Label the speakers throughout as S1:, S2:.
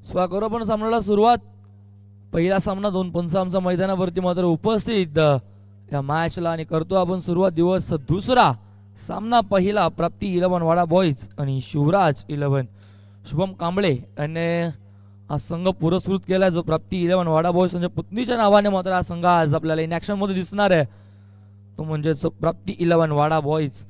S1: स्वागत पण सामन्याला सुरुवात. पहिला सामना दोन पंचांच्या मैदानावरती मात्र उपस्थित या मॅचला आणि करतो आपण सुरुवात. दिवस दुसरा सामना पहिला प्राप्ती 11 वाडा बॉयज आणि शिवराज 11. शुभम कांबळे यांनी हा संघ पुरस्कृत केला जो प्राप्ती 11 वाडा बॉयज यांच्या पत्नीच्या नावाने मात्र हा संघ आज आपल्याला इन ॲक्शन मध्ये दिसणार आहे, तो म्हणजे प्राप्ती 11 वाडा बॉयज.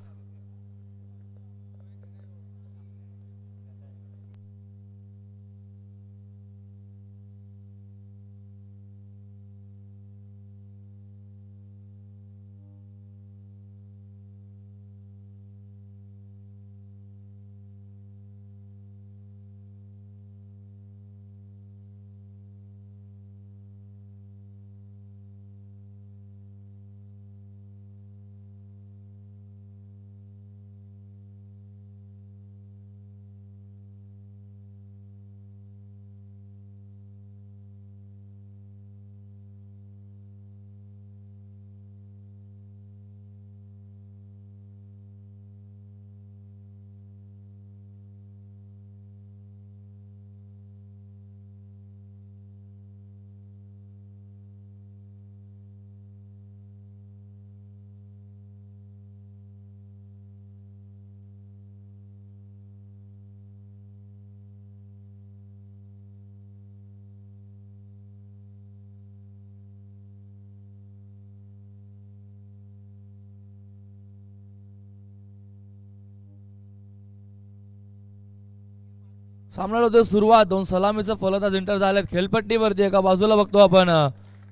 S1: सामन्याला होते सुरुवात. दोन सलामीचा फलंदाज एंटर झालेत खेळपट्टीवरती. एका बाजूला बघतो आपण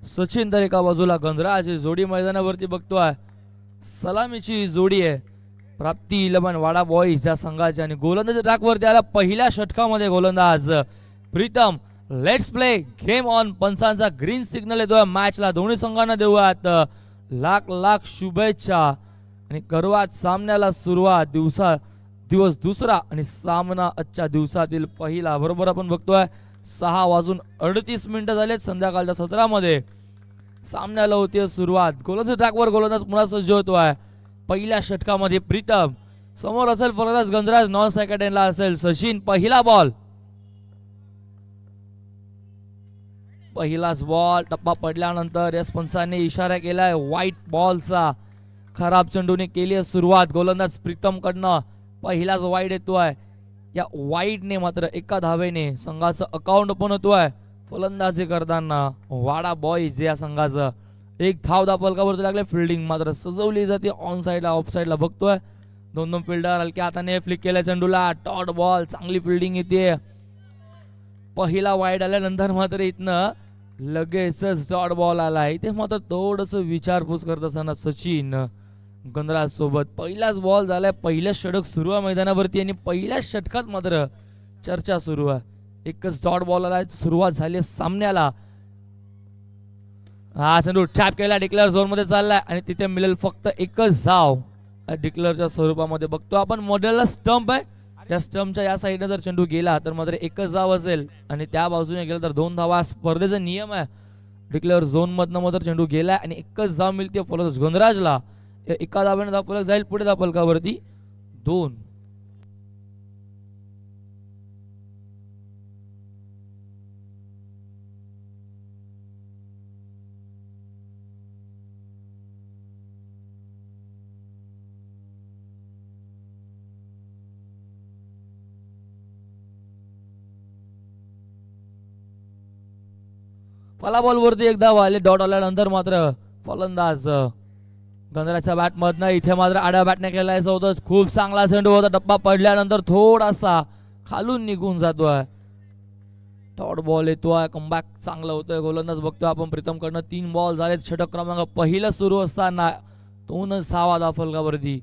S1: सचिन, तर एका बाजूला गंधराज. जोडी मैदानावरती बघतोय. सलामीची जोडी आहे प्राप्ती 11 वाडा बॉईज या संघाची आणि गोलंदाजी ट्रॅकवरती आला पहिल्या षटकामध्ये गोलंदाज Pritam. Let's play game on. पंचांचा ग्रीन सिग्नल येतोय मॅचला. दोन्ही संघांना देऊयात लाख लाख शुभेच्छा आणि करूयात सामन्याला सुरुवात. दिवस दुसरा आणि सामना आजच्या दिवसातील पहिला. बरोबर आपण बघतोय 6:38 झालेत संध्याकाळच्या सत्रामध्ये. सामन्याला होती सुरुवात. गोलंदाज ट्रॅकवर गोलंदाज पुन्हा सज्ज होतोय. पहिल्या षटकामध्ये प्रीतम समोर असेल फलंदाज गंधराज. नॉन सेकंडला असेल सचिन. पहिला बॉल, पहिलाच बॉल. टप्पा पडल्यानंतर यश पंचांनी इशारा केलाय व्हाईट बॉलचा. खराब चेंडूने केली आहे सुरुवात गोलंदाज प्रीतम कडनं. पहिलाच वाईट येतोय. या वाईटने मात्र एका धावेने संघाचं अकाउंट पण होतोय फलंदाजी करताना वाडा बॉईज या संघाचं. एक धाव फलकावरती लागले. फिल्डिंग मात्र सजवली जाते ऑन साईडला ऑफ साईडला बघतोय. दोन फिल्डर हलक्या हाताने फ्लिक केल्या चेंडूला. Dot ball. चांगली फिल्डिंग येते. पहिला वाईट आल्यानंतर मात्र इथनं लगेचच डॉट बॉल आला. इथे मात्र थोडस विचारपूस करत असताना सचिन गंधराज सोबत. पहिलाच बॉल झालाय. पहिलं षटक सुरू आहे मैदानावरती आणि पहिल्याच षटकात मात्र चर्चा सुरू आहे. एकच डॉट बॉल आलाय. सुरुवात झाली सामन्याला. हा चेंडू टॅप केला. डिक्लेअर झोन मध्ये चाललाय आणि तिथे मिळेल फक्त एकच धाव. डिक्लेअरच्या स्वरूपामध्ये बघतो आपण. मॉडेलला स्टंप आहे. या स्टंपच्या या साईडने जर चेंडू गेला तर मात्र एकच धाव असेल आणि त्या बाजूने गेला तर 2 धावा. स्पर्धेचा नियम आहे. डिक्लेअर झोन मधनं मात्र चेंडू गेलाय आणि एकच धाव मिळते फलंदाज गंधराजला. एका धावेने धावफलक जाईल पुढे धावफलकावरती 2. फला बॉल वरती एक धाव आले. डॉट आल्यानंतर मात्र फलंदाज गंधराच्या बॅट मधनं इथे मात्र आड्या बॅटने खेळायचं होतं. खूप चांगला चेंडू होता. टप्पा पडल्यानंतर थोडासा खालून निघून जातोय. डॉट बॉल येतोय. कमबॅक चांगलं होतंय. गोलंदाज बघतोय आपण प्रीतम कडनं. 3 बॉल झालेत. षटक क्रमांक पहिलं सुरू असताना 2च धावा धावफलकावरती.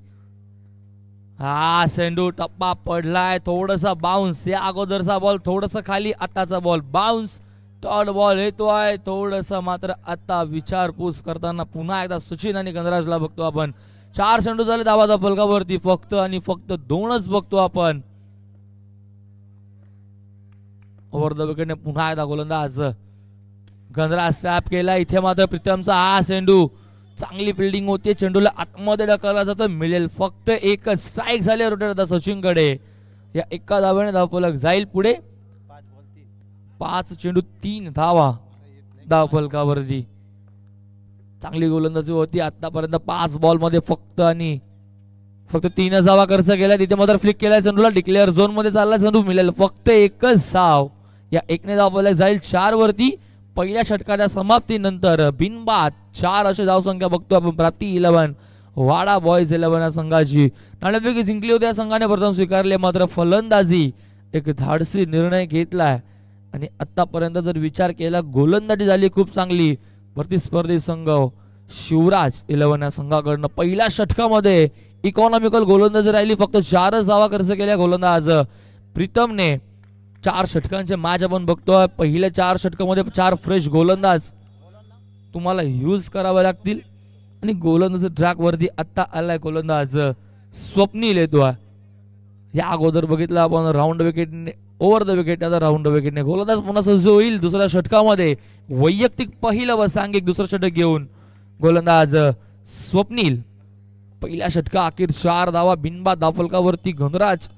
S1: हा चेंडू टप्पा पडलाय. थोडासा बाउन्स. या अगोदरचा बॉल थोडासा खाली. आताचा बॉल बाउन्स. डॉट बॉल येतोय. थोडस मात्र आता विचारपूस करताना पुन्हा एकदा सचिन आणि गंधराजला बघतो आपण. 4 चेंडू झाले धावा धावफलकावरती. फक्त आणि फक्त 2च बघतो आपण. ओव्हर द विकेटने पुन्हा एकदा गोलंदाज गंधराज स्टॅप केला. इथे मात्र प्रीतमचा हा चेंडू. चांगली फिल्डिंग होती. चेंडूला आतमध्ये ढकलला जातो. मिळेल फक्त एकच. स्ट्राईक झाले रोटेट आता सचिन कडे. या एका धावेने धावफलक जाईल पुढे 5 चेंडू 3 धावा धाव फलकावरती. चांगली गोलंदाजी होती आतापर्यंत. 5 बॉल मध्ये फक्त 3 धावा खर्च केल्या. तिथे मात्र फ्लिक केलाय चेंडूला. डिक्लेअर झोन मध्ये चालला चेंडू. मिळेल फक्त एकच धाव. या एकने धाव फलक जाईल 4 वरती. पहिल्या षटकाच्या समाप्तीनंतर बिनबाद 4 अशी धावसंख्या बघतो आपण. प्राप्ती 11 वाडा बॉयज 11 या संघाची. नाणेफेक जिंकली होती या संघाने प्रथम स्वीकारले. मात्र फलंदाजी एक धाडसी निर्णय घेतलाय आणि आतापर्यंत जर विचार केला गोलंदाजी झाली खूप चांगली. प्रतिस्पर्धी संघ शिवराज 11 या संघाकडनं पहिल्या षटकामध्ये इकॉनॉमिकल गोलंदाजी राहिली. फक्त 4 धावा खर्च केल्या गोलंदाज प्रीतमने. 4 षटकांचे मॅच आपण बघतोय. पहिल्या 4 षटकामध्ये 4 फ्रेश गोलंदाज तुम्हाला यूज करावे लागतील. आणि गोलंदाज ट्रॅक वरती आता आलाय गोलंदाज स्वप्नील येतोय. या अगोदर बघितलं आपण राऊंड विकेटने ओव्हर द विकेट. आता राऊंड द विकेटने गोलंदाज पुन्हा सज्ज होईल दुसऱ्या षटकामध्ये. वैयक्तिक पहिलं व सांघिक दुसरं षटक घेऊन गोलंदाज स्वप्नील. पहिल्या षटका अखेर 4 धावा बिनबाद धावफलकावरती. गणराज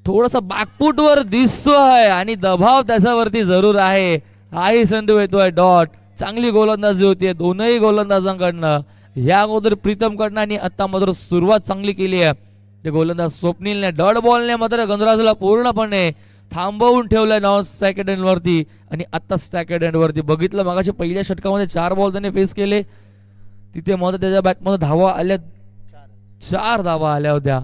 S1: थोडस बॅकफूट वर दिसतोय आणि दबाव त्याच्यावरती जरूर आहे. हाही चेंडू येतोय डॉट. चांगली गोलंदाजी होती दोनही गोलंदाजांकडनं. या अगोदर प्रीतम कडनं आणि आता मात्र सुरुवात चांगली केली आहे ते गोलंदाज स्वप्नीलने. डॉट बॉलने मात्र गणराजला पूर्णपणे थांबवून ठेवलंय नॉन स्ट्राइक एंड वरती. आणि आता स्ट्राइक एंड वरती बघितलं मगाशी पहिल्या षटकामध्ये 4 बॉल त्याने फेस केले. तिथे मात्र त्याच्या बॅटमध्ये धावा आल्या 4 धावा आल्या होत्या.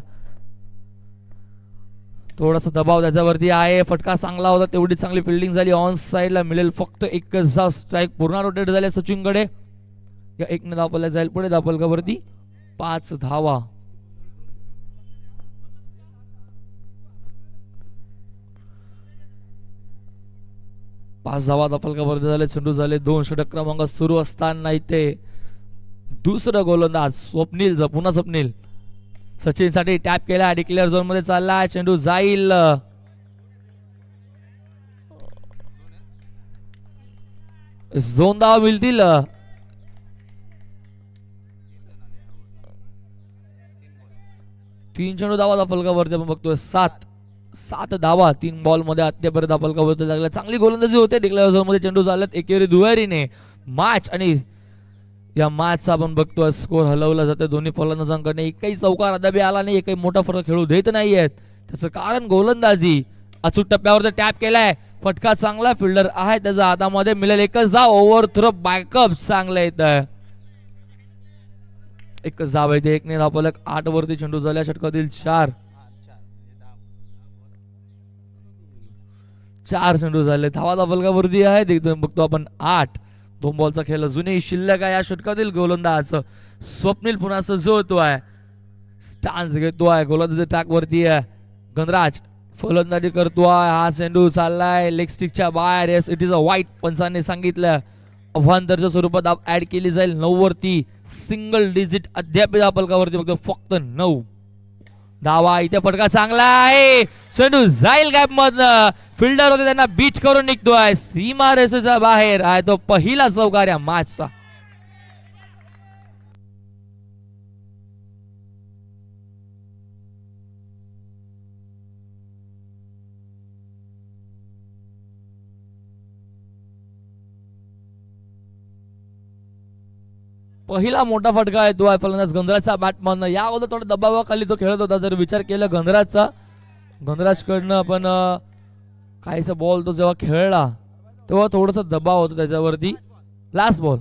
S1: थोडासा दबाव त्याच्यावरती आहे. फटका चांगला होता. तेवढी चांगली फिल्डिंग झाली. ऑन साइडला मिळेल फक्त एकच धाव. स्ट्राइक पूर्ण रोटेट झाले सचिनकडे. या एकने धाव पडल्या जाईल पुढे धावफलकावरती 5 धावा. धावफलकावरती झाले. चेंडू झाले 2. षटक क्रमांक सुरू असताना इथे दुसरं गोलंदाज स्वप्नील. पुन्हा स्वप्नील सचिन साठी टॅप केला. डिक्लेअर झोन मध्ये चालला. चेंडू जाईल. झोन धावा मिळतील. 3 चेंडू धावा फलकावरती आपण बघतोय. 7 धावा 3 बॉल मध्ये आतापर्यंत फलकावरती लागल्या. चांगली गोलंदाजी होते. डिक्लेअर झोन मध्ये चेंडू झालेत एकेरी दुहेरीने मॅच. आणि या मॅचचा आपण बघतोय स्कोर हलवला जाते दोन्ही फलंदाजांकडे. एकही चौकार अद्याप आला नाही. एकही मोठा फरक खेळू देत नाहीयेत. त्याचं कारण गोलंदाजी. अचूक टप्प्यावर टॅप केलाय. फटका चांगला. फिल्डर आहे त्याच्या हातामध्ये. मिळेल एकच धाव. ओव्हर थ्रो बॅकअप चांगलं येत आहे. एकच धाव येते. एकने धाव फलक 8 वरती. चेंडू झाल्या षटकातील 4 चेंडू झाले. धावा फलकावरती आहे बघतो आपण 8. 2 बॉलचा खेळ अजूनही शिल्लक आहे. या षटकातील गोलंदाज स्वप्नील पुन्हा सज्ज होतोय. स्टान्स घेतोय. गोलंदाज ट्रॅक वरती आहे. गणराज फलंदाजी करतोय. हा चेंडू चाललाय लेग स्टिकच्या बाहेर. येस इट इज अ वाईट. पंचांनी सांगितलं अवांतरच्या स्वरूपात ऍड केली जाईल. 9 वरती सिंगल डिजिट अद्याप फलकावरती बघतो फक्त 9 धावा. इथे फटका चांगला आहे. चेंडू जाईल गॅप मधनं. फिल्डर होते त्यांना बीट करून निघतोय. सीमा रेषेच्या बाहेर आहे तो पहिला चौकार या मॅचचा. पहिला मोठा फटका येतो आहे फलंदाज गणराजचा बॅटमॅन. या अगोदर थोडा दबावाखाली तो खेळत होता. जर विचार केला गणराजकडनं आपण काहीसा बॉल तो जेव्हा खेळला तेव्हा थोडासा दबाव होता त्याच्यावरती. लास्ट बॉल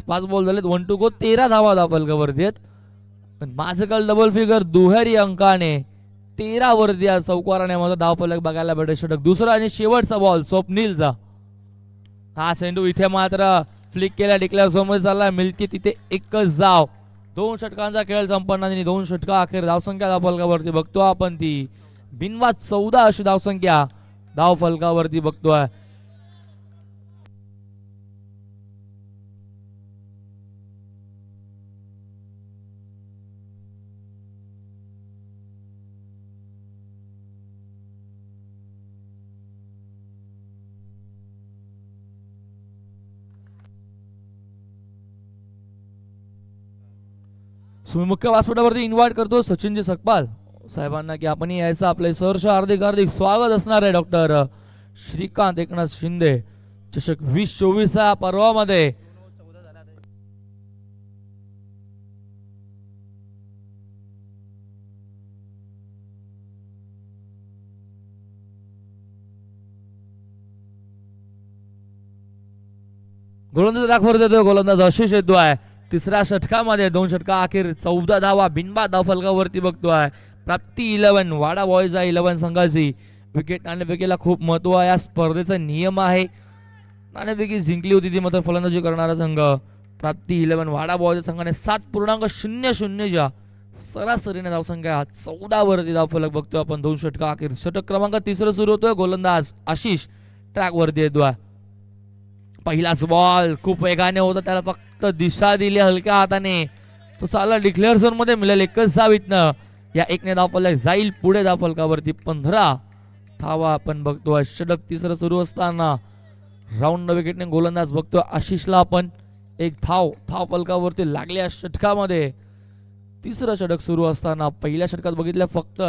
S1: 5 बॉल झालेत. 1 to go 13 धावा धावफलकावरती आहेत. माझं काल डबल फिगर दुहेरी अंकाने 13 वरती या चौकाराने माझा धावफलक बघायला भेटेल. षटक दुसरा आणि शेवटचा बॉल स्वप्नीलचा. हा चेंडू इथे मात्र फ्लिक केला. डिक्लेअर झोन मध्ये चालला. मिळते तिथे एकच धाव. 2 षटकांचा खेळ संपन्न आणि 2 षटका अखेर धावसंख्या धावफलकावरती बघतो आपण ती बिनवाद 14 अशी धावसंख्या धावफलकावरती बघतोय. मुख्य व्यासपीठावरती इन्व्हाइट करतो सचिनजी सकपाल साहेबांना की आपण यायचं. आपले सहर्ष हार्दिक स्वागत असणार आहे. डॉक्टर श्रीकांत एकनाथ शिंदे चषक 2024 पर्वामध्ये गोलंदाज दाखवर देतोय. गोलंदाज आशिष येतोय. तिसऱ्या षटकामध्ये 2 षटका अखेर 14 धावा बिनबाद धावफलकावरती बघतोय. प्राप्ती 11 वाडा बॉयज 11 संघाची विकेट नाणेफेकीला खूप महत्व आहे. या स्पर्धेचा नियम आहे. नाणेफेकी जिंकली होती ती मात्र फलंदाजी करणारा संघ प्राप्ती 11 वाडा बॉयज संघाने 7.00 सरासरीने धावसंख्या 14 वरती धावफलक बघतोय आपण. 2 षटका अखेर षटक क्रमांक 3 सुरू होतोय. गोलंदाज आशिष ट्रॅक वरती येतोय. पहिलाच बॉल खूप वेगाने होता. त्याला फक्त दिशा दिली हलक्या हाताने. तो चालला डिक्लेअर झोन मध्ये मिळेल 1च धावीतनं. या 1ने धावफलक जाईल पुढे धावफलकावरती 15 धावा आपण बघतोय. षटक 3 सुरू असताना राऊंड विकेटने गोलंदाज बघतोय आशिषला आपण. 1 धावफलकावरती लागल्या षटकामध्ये. 3रं षटक सुरू असताना पहिल्या षटकात बघितल्या फक्त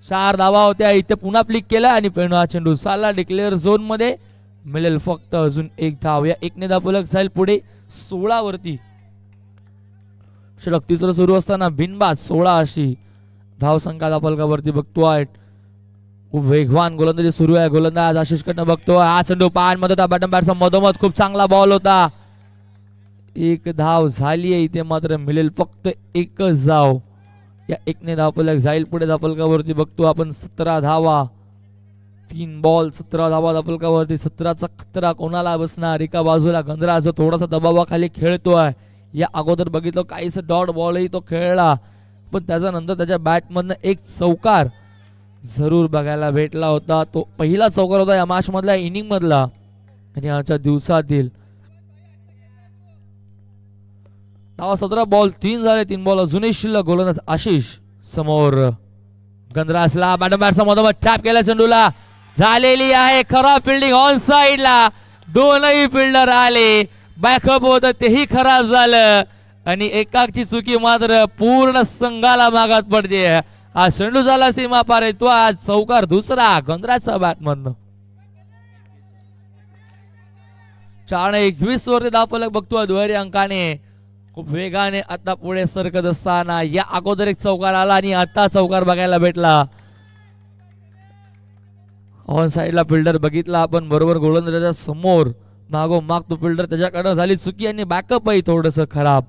S1: 4 धावा होत्या. इथे पुन्हा फ्लिक केला आणि पेणू चेंडू चालला डिक्लेअर झोन मध्ये मिळेल फक्त अजून 1 धाव. या 1ने धावफलक जाईल पुढे 16 वरती. षटक 3 सुरू असताना बिनबाद 16 अशी धावसंख्या धावफलकावरती बघतोय. खूप वेगवान गोलंदाजी सुरू आहे. गोलंदाज आशिष कडनं बघतोय. हा चेंडू पायांमध्ये होता. बॅटम बॅटचा मधोमध खूप चांगला बॉल होता. 1 धाव झाली आहे. इथे मात्र मिळेल फक्त 1च धाव. या 1ने धावफलक जाईल पुढे धावफलकावरती बघतो आपण 17 धावा. 3 बॉल 17 धावा धावफलकावरती. 17चा खतरा कोणाला बसणार. एका बाजूला गंधरा जो थोडासा दबावाखाली खेळतोय. या अगोदर बघितलं काहीच डॉट बॉलही तो खेळला पण त्याच्यानंतर त्याच्या बॅटमधनं 1 चौकार जरूर बघायला भेटला होता. तो पहिला चौकार होता या मॅच मधला इनिंग मधला आणि आजच्या दिवसातील. 17 बॉल 3 झाले. 3 बॉल अजूनही शिल्लक. गोलंदाज आशिष समोर. गंधरासला बॅटम बॅटचा मधोमध टॅप केला. चेंडूला झालेली आहे खराब फिल्डिंग ऑन साइडला. दोनही फिल्डर आले. बॅकअप होतं तेही खराब झालं आणि एकाची चुकी मात्र पूर्ण संघाला मागात पडते. हा चेंडू झाला सीमा पार. येतो आज चौकार दुसरा गंधराचा बॅटमधनं. 4-21 वरती धावफलक बघतोय दुहेरी अंकाने. खूप वेगाने आता पुढे सरकत असताना या अगोदर 1 चौकार आला आणि आता चौकार बघायला भेटला. ऑन साइडला फिल्डर बघितला आपण बरोबर गोलंदाजाच्या समोर. मागोमाग तो फिल्डर त्याच्याकडे झाली चुकी आणि बॅकअपही थोडस खराब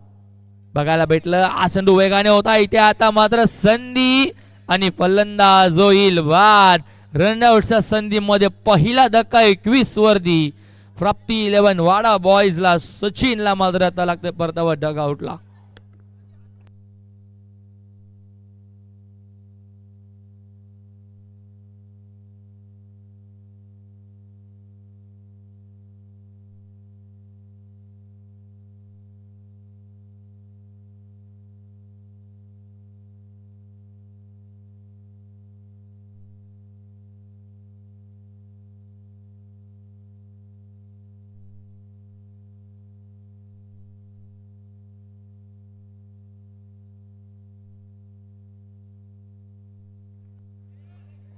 S1: बघायला भेटलं. हा चेंडू वेगाने होता. इथे आता मात्र संधी आणि फलंदाज होईल बाद. रनआउटच्या संधीमध्ये पहिला धक्का 21 वरती. प्राप्ती 11 वाडा बॉयजला. सचिनला मात्र आता लागते परतावा डग आउटला.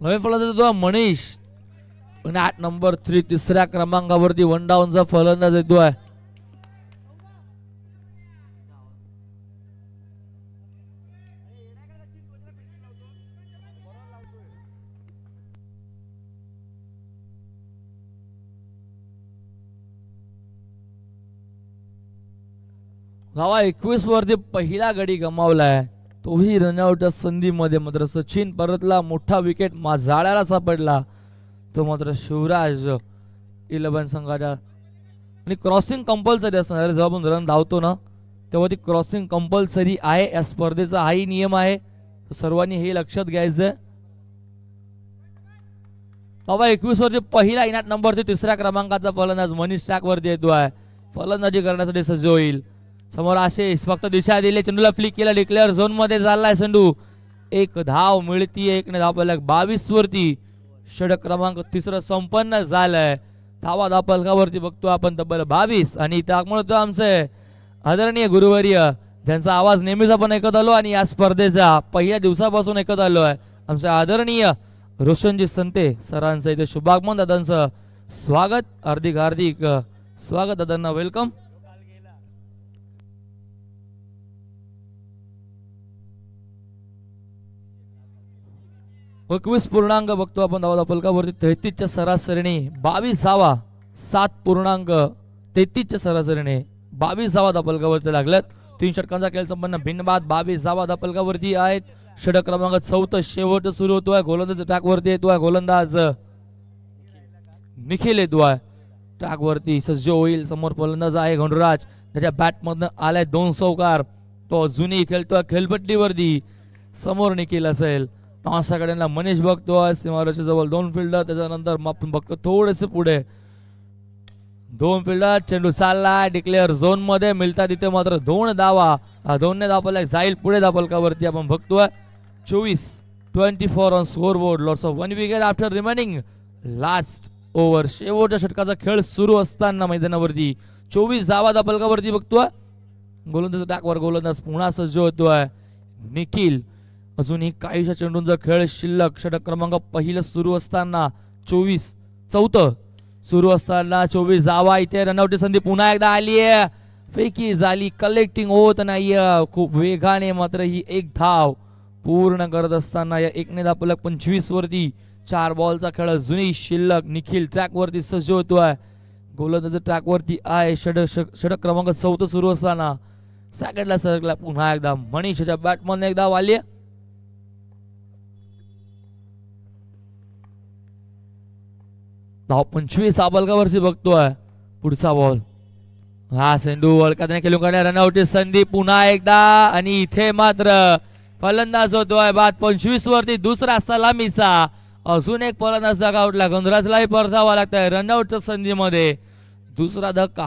S1: नवीन फलंदाज येतो मनीष. 8 नंबर 3 तिसऱ्या क्रमांकावरती 1 डाऊनचा फलंदाज येतोय. धावा 21 वरती पहिला गडी गमावलाय. तोही रनआउटच्या संधीमध्ये मात्र सचिन परतला. मोठा विकेट जाळ्याला सापडला. तो मात्र शिवराज 11 संघाच्या आणि क्रॉसिंग कंपल्सरी असणार. जेव्हा आपण रन धावतो ना तेव्हा ती क्रॉसिंग कंपल्सरी आहे. या स्पर्धेचा हाही नियम आहे. सर्वांनी हे लक्षात घ्यायचं. बाबा 21 वरती पहिला 8 नंबर तिसऱ्या क्रमांकाचा फलंदाज मनीष ट्रॅक वरती येतोय. फलंदाजी करण्यासाठी सज्ज होईल. समोर आशिष फक्त दिशा दिली. चेंडूला फ्लिक केला. डिक्लेअर झोन मध्ये चाललाय चेंडू. 1 धाव मिळतीये. 1ने धावफलक 22 वरती. षटक क्रमांक 3 संपन्न झालंय. धावा धावफलकावरती बघतो आपण तब्बल 22 आणि त्यामुळे तो आमचे आदरणीय गुरुवर्य ज्यांचा आवाज नेहमीच आपण ऐकत आलो आणि या स्पर्धेचा पहिल्या दिवसापासून ऐकत आलो आहे आमचे आदरणीय रोशनजी संते सरांचं इथे शुभागमन दादांचं स्वागत, हार्दिक हार्दिक स्वागत दादांना, वेलकम. एकवीस पूर्णांक बघतो आपण धावा फलकावरती 33च्या सरासरीने 22 धावा, 7.33च्या सरासरीने 22 धावा धापलकावरती लागल्यात. 3 षटकांचा खेळ संपन्न, भिन्नबाद 22 धावा धापलकावरती आहेत. षटक क्रमांक 4 शेवट सुरू होतोय. गोलंदाज ट्रॅक वरती येतोय, गोलंदाज निखिल येतोय ट्रॅक वरती, सज्ज होईल. समोर फलंदाज आहे गणराज, त्याच्या बॅट मधनं आलाय 2 चौकार. तो अजूनही खेळतोय खेळपट्टीवरती. समोर निखिल असेल, नावासाकड्यांना मनीष बघतोय. सीमारेषे जवळ 2 फिल्डर, त्याच्यानंतर आपण बघतो थोडेसे पुढे 2 फिल्डर. चेंडू चाललाय डिक्लेअर झोन मध्ये, मिळतात इथे मात्र 2 धावा. 2ने धापल जाईल पुढे धापलकावरती. आपण बघतोय 24 on score board. Lots of 1 wicket after remaining last over. शेवटच्या षटकाचा खेळ सुरू असताना मैदानावरती 24 धावा धापलकावरती बघतोय. गोलंदाज ट्रॅकवर, गोलंदाज पुन्हा सज्ज होतोय निखिल. अजूनही काहीशा चेंडूंचा खेळ शिल्लक. षटक क्रमांक पहिलं सुरू असताना 24 सुरू असताना 24 धावा. इथे रनआउटची संधी पुन्हा एकदा आली आहे, फेकी झाली, कलेक्टिंग होत नाहीये खूप वेगाने. मात्र ही एक धाव पूर्ण करत असताना या एकने धापलक 25 वरती. 4 बॉलचा खेळ अजूनही शिल्लक. निखिल ट्रॅक वरती सज्ज होतोय, गोलंदाज ट्रॅक वरती आहे. षटक क्रमांक 4 सुरू असताना सेकंडला सरकला पुन्हा एकदा. मनीषच्या बॅटमधून एक धाव आली आहे. धाव 25 धापलकावरती बघतोय. पुढचा बॉल, हा सेंडू वळकाने खेळून करण्या, रनआउटची संधी पुन्हा एकदा. आणि इथे मात्र फलंदाज होतोय बाद 25 वरती. दुसरा सलामीचा, अजून एक फलंदाज आउटला. गंधराजलाही परतावा लागतोय रनआउटच्या संधीमध्ये. दुसरा धक्का.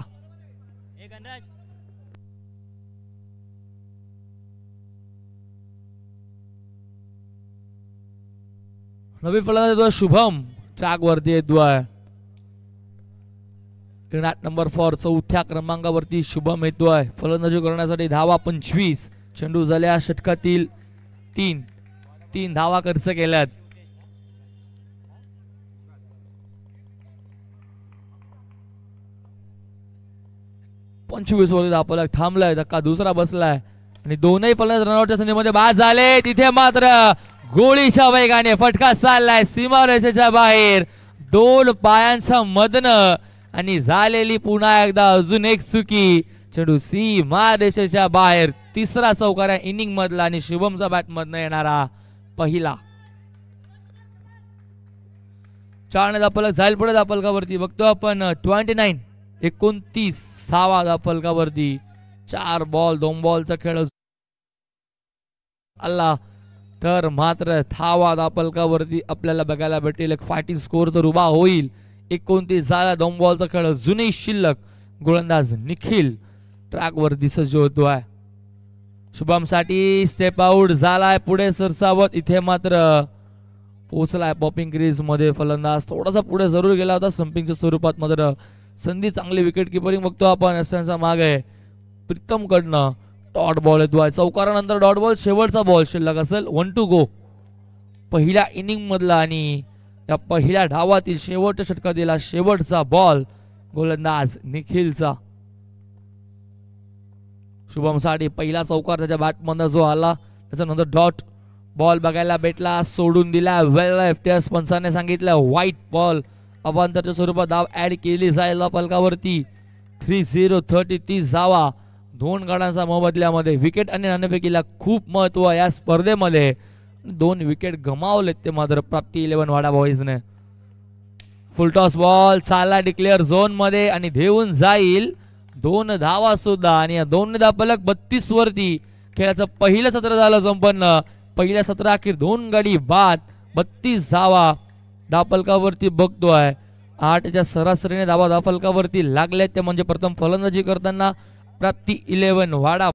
S1: नवीन फलंदाज येतोय शुभम, ट्रॅक वरती येतोय. नंबर 4 चौथ्या क्रमांकावरती शुभम येतोय फलंदाजी करण्यासाठी. धावा 25. चेंडू झाल्या षटकातील 3 धावा खर्च केल्यात. पंचवीस वरती धापलक थांबलाय. धक्का दुसरा बसलाय आणि दोनही फलंदाज रनआउटच्या संधीमध्ये बाद झाले. तिथे मात्र गोळीच्या वेगाने फटका चाललाय सीमारेषेच्या बाहेर. 2 पायांचा मदन आणि झालेली पुन्हा एकदा अजून एक चुकी. चेंडू सीमारेषेच्या बाहेर. तिसरा चौकार इनिंग मधला आणि शुभमचा बॅट मधनं येणारा पहिला. 4 धापलक जाईल पुढे धापलकावरती. बघतो आपण 29 धापलकावरती. 4 बॉल 2 बॉलचा खेळ आला तर मात्र धावा धापलकावरती आपल्याला बघायला भेटेल. एक फायटिंग स्कोर तर उभा होईल. 29 झाला. 2 बॉलचा खेळ अजूनही शिल्लक. गोलंदाज निखिल ट्रॅक वरती सज्ज होतोय. शुभम साठी स्टेप आउट झालाय पुढे सरसावत. इथे मात्र पोहोचलाय पॉपिंग क्रीज मध्ये फलंदाज. थोडासा पुढे जरूर गेला होता संपिंगच्या स्वरूपात. मात्र संधी चांगली विकेट किपरिंग बघतो आपण. एसएनचा मागे प्रीतम कडनं डॉट बॉल येतोय. चौकारानंतर डॉट बॉल. शेवटचा बॉल शिल्लक असेल. 1 to go पहिल्या इनिंग मधला आणि या पहिल्या डावातील शेवटच्या षटकातील शेवटचा बॉल गोलंदाज निखिलचा. शुभम साठी पहिला चौकार त्याच्या बॅटमधून जो आला. त्याच्यानंतर डॉट बॉल बघायला भेटला, सोडून दिला. वेल लेफ्ट. पंचाने सांगितलं व्हाईट बॉल. अवांतरच्या स्वरूपात धाव ऍड केली जाईल पलकावरती. 30 धावा 2 गडांचा मोबदल्यामध्ये. विकेट आणि नाणेफेकीला खूप महत्व आहे या स्पर्धेमध्ये. 2 विकेट गमावलेत ते मात्र प्राप्ती 11 वाडा बॉईजने. फुलटॉस बॉल चालला डिक्लेअर झोन मध्ये आणि देऊन जाईल 2 धावा सुद्धा. आणि या 2 धापलक 32 वरती खेळाचं पहिलं सत्र झालं संपन्न. पहिल्या सत्रा अखेर 2 गडी बाद. 32 धावा धापलकावरती बघतोय. 8च्या सरासरीने धावा धापलकावरती लागल्यात. ते म्हणजे प्रथम फलंदाजी करताना प्राप्ती 11 वाडा